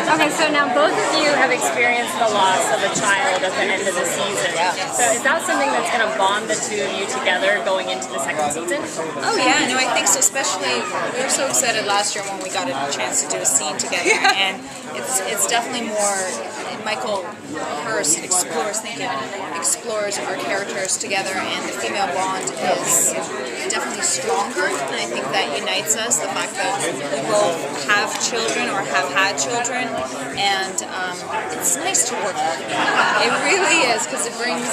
Okay, so now both of you have experienced the loss of a child at the end of the season. So is that something that's going to bond the two of you together going into the second season? Oh yeah, no, I think so. Especially, we were so excited last year when we got a chance to do a scene together, and it's definitely more. Michael Hurst explores our characters together, and the female bond is definitely stronger, and I think that unites us. The fact that we both have children or have had children, and it's nice to work with. It really is, because it brings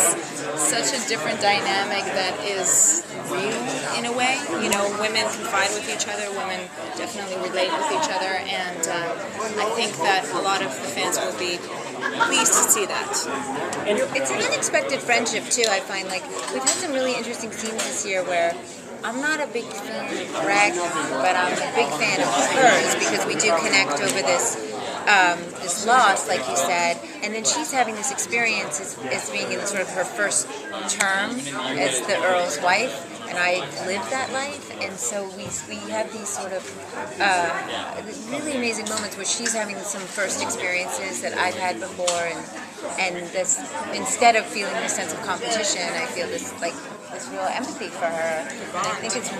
such a different dynamic that is real in a way. You know, women confide with each other, women definitely relate with each other, and I think that a lot of the fans will be pleased to see that. And it's an unexpected friendship too, I find. Like, we've had some really interesting scenes this year where I'm not a big fan of Ragnar, but I'm a big fan of hers, because we do connect over this this loss, like you said, and then she's having this experience as being in sort of her first term as the Earl's wife, and I lived that life, and so we have these sort of really amazing moments where she's having some first experiences that I've had before, and this, instead of feeling this sense of competition, I feel this real empathy for her, and I think that's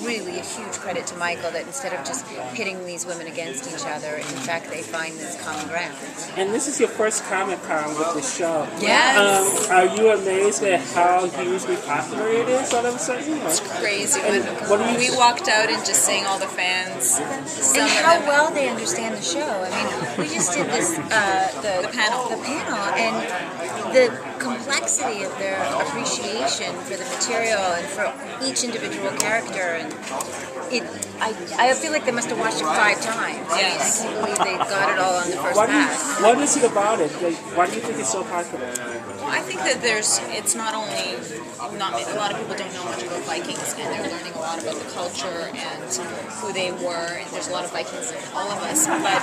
really a huge credit to Michael, that instead of just pitting these women against each other, in fact they find this common ground. And this is your first Comic-Con with the show. Yes. Are you amazed at how hugely popular it is all of a sudden? It's crazy. When we walked out and just seeing all the fans, and how well they understand the show. I mean, we just did this the panel, and the complexity of their appreciation for the material and for each individual character, and I feel like they must have watched it 5 times. Yes. I can't believe they got it all on the first pass. What is it about it? Like, why do you think it's so popular? Well, I think that it's not only, a lot of people don't know much about Vikings, and they're learning a lot about the culture and who they were, and there's a lot of Vikings in all of us, but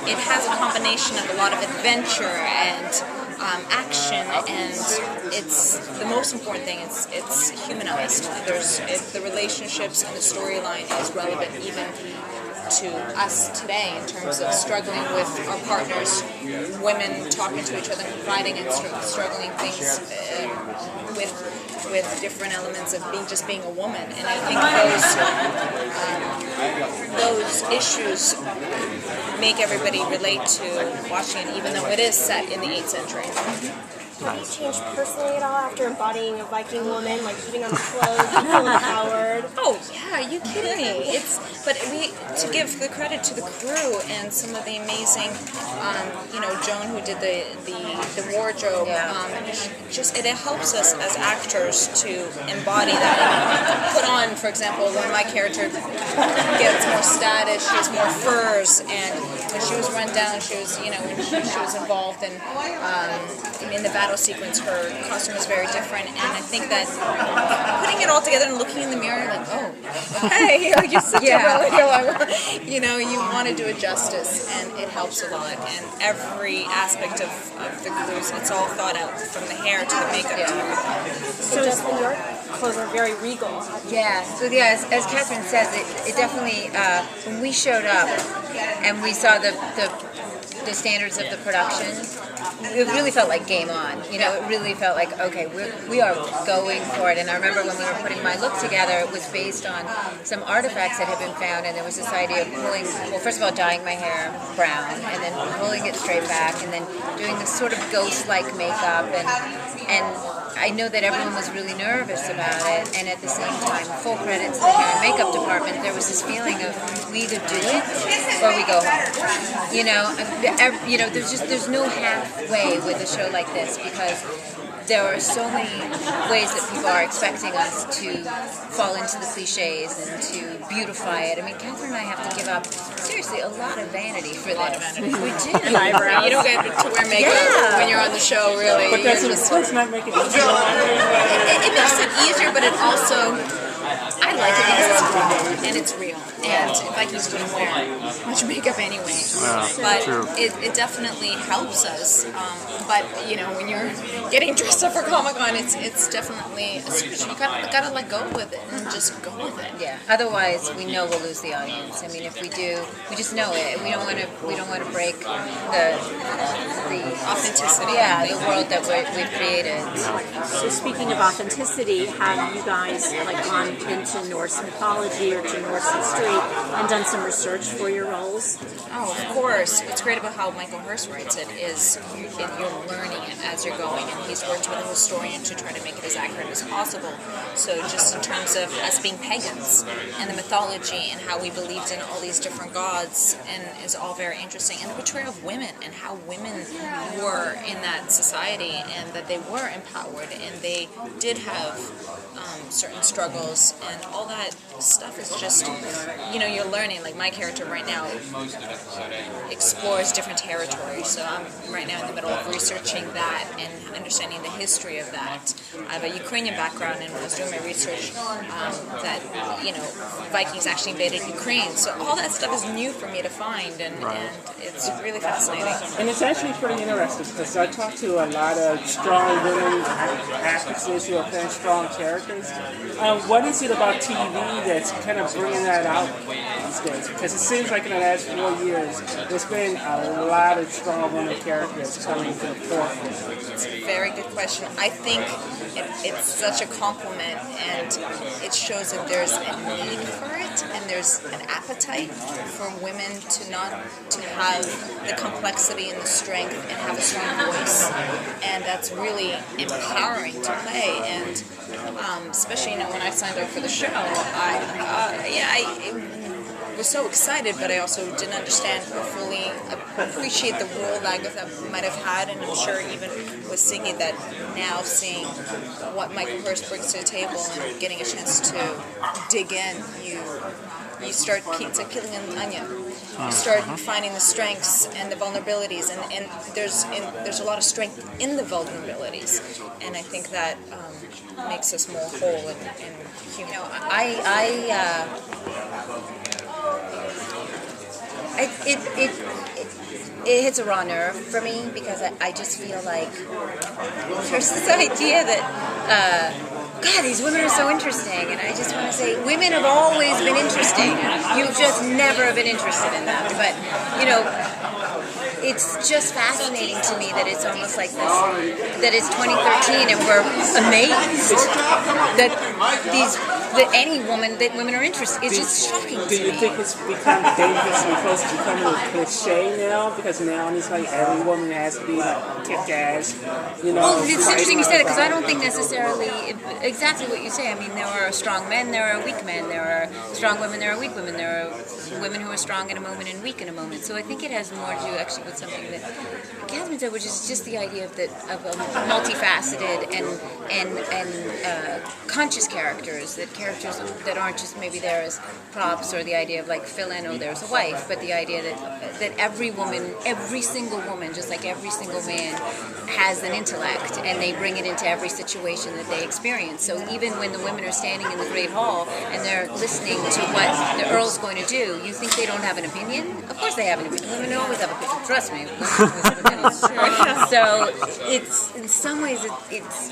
it has a combination of a lot of adventure and action, and it's the most important thing. It's humanized. The relationships and the storyline is relevant even to us today in terms of struggling with our partners, women talking to each other, confiding and struggling things with different elements of being a woman. And I think those issues make everybody relate to watching it, even though it is set in the 8th century. Have you changed personally at all after embodying a Viking woman, like putting on the clothes, you feel empowered? Oh yeah, are you kidding me? But to give the credit to the crew and some of the amazing, Joan, who did the wardrobe. It helps us as actors to embody that. Put on, for example, when my character gets more status, she has more furs, and when she was run down, she was, when she was involved in the battle sequence, her costume was very different, and I think that putting it all together and looking in the mirror, like, oh, hey, you're such a you want to do it justice, and it helps a lot, and every aspect of the cruise, it's all thought out, from the hair to the makeup to everything. So Justin, your clothes are very regal. Yeah, so as Catherine says, it definitely, when we showed up and we saw the standards of the production, it really felt like game on. It really felt like, okay, we are going for it. And I remember when we were putting my look together, it was based on some artifacts that had been found, and there was this idea of first of all, dyeing my hair brown, and then pulling it straight back, and then doing this sort of ghost-like makeup, and I know that everyone was really nervous about it, and at the same time, full credit to the hair and makeup department, there was this feeling of, we either do it or we go home. There's no halfway with a show like this, because there are so many ways that people are expecting us to fall into the cliches and to beautify it. I mean, Catherine and I have to give up, seriously, a lot of vanity for this. We do. And eyebrows. You don't get to wear makeup when you're on the show, really. But does not make it easier? It makes it easier, but it also, I I like it because it's raw and it's real. And Vikings wouldn't wear much makeup anyway. But it definitely helps us. But you know, when you're getting dressed up for Comic-Con, it's definitely a switch. You gotta let go with it and just go with it. Yeah. Otherwise, we know we'll lose the audience. I mean, if we do, we just know it. We don't want to break the Authenticity. Yeah, the world that we've created. So speaking of authenticity, have you guys like gone into Norse mythology or to Norse history and done some research for your roles? Oh, of course. What's great about how Michael Hirst writes it is you're learning it as you're going, and he's worked with a historian to try to make it as accurate as possible. So just in terms of us being pagans and the mythology and how we believed in all these different gods, and is all very interesting. And the portrayal of women and how women were in that society, and that they were empowered and they did have certain struggles, and all that stuff is just, you know, you're learning. Like my character right now explores different territories, so I'm right now in the middle of researching that and understanding the history of that. I have a Ukrainian background, and when I was doing my research, that, you know, Vikings actually invaded Ukraine, so all that stuff is new for me to find, and it's really fascinating. And it's actually pretty interesting because I talked to a lot of strong women actresses who are playing strong characters. What is it about TV that's kind of bringing that out these days? Because it seems like in the last 4 years, there's been a lot of strong women characters coming to the forefront. It's a very good question. I think it's such a compliment, and it shows that there's a need for it, and there's an appetite for women to have the complexity and the strength and have a strong voice, and that's really empowering to play. And especially, you know, when I signed up for the show, I was so excited, but I also didn't understand or fully appreciate the role Lagertha might have had, and I'm sure even with Siggy that now seeing what Michael Hirst brings to the table and getting a chance to dig in, you start, it's like peeling an onion. You start finding the strengths and the vulnerabilities, and there's a lot of strength in the vulnerabilities, and I think that makes us more whole and human. You know, it hits a raw nerve for me because I just feel like there's this idea that God, these women are so interesting, and I just want to say women have always been interesting. You've just never been interested in them. But you know, it's just fascinating to me that it's almost like this, that it's 2013 and we're amazed that women are interested. It's just shocking to me. Do you think it's become dangerously close to becoming a cliche now? Because now it's like every woman has to be like kick-ass, you know. Well, it's interesting you say that because I don't think necessarily exactly what you say. I mean, there are strong men, there are weak men, there are strong women, there are weak women, there are women who are strong in a moment and weak in a moment. So I think it has more to do actually with something that Catherine said, which is just the idea of a multifaceted and conscious characters, characters that aren't just maybe there as props, or the idea of like fill in, oh there's a wife, but the idea that every woman, every single woman, just like every single man, has an intellect, and they bring it into every situation that they experience. So even when the women are standing in the Great Hall and they're listening to what the Earl's going to do, you think they don't have an opinion? Of course they have an opinion. Women always have an opinion. Trust me. Women always have an opinion. So it's in some ways it's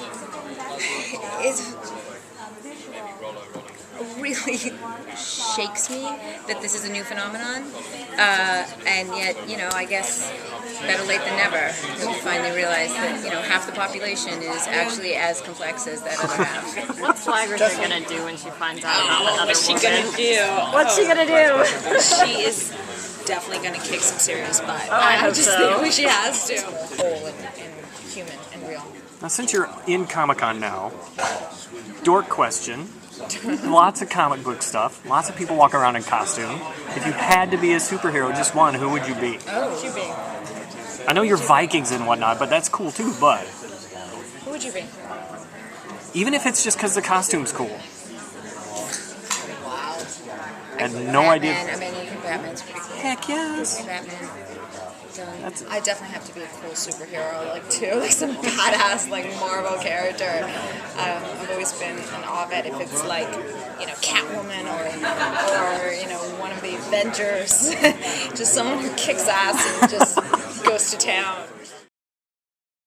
really shakes me that this is a new phenomenon, and yet, you know, I guess better late than never. We finally realize that, you know, half the population is actually as complex as that other half. What's Lagertha gonna do when she finds out about what other What's she gonna do? What's she gonna do? She is definitely gonna kick some serious butt. I hope just so. think she has to. Whole and human and real. Now, since you're in Comic-Con now, dork question. Lots of comic book stuff. Lots of people walk around in costume. If you had to be a superhero, just one, who would you be? Who would you be? I know you're Vikings and whatnot, but that's cool too, but... Who would you be? Even if it's just because the costume's cool. Wow. I had no idea. I mean, you think Batman's pretty cool. Heck yes. Batman. I definitely have to be a cool superhero, like too, like some badass like Marvel character. I've always been an awe of it if it's like, you know, Catwoman or you know, one of the Avengers, just someone who kicks ass and just goes to town.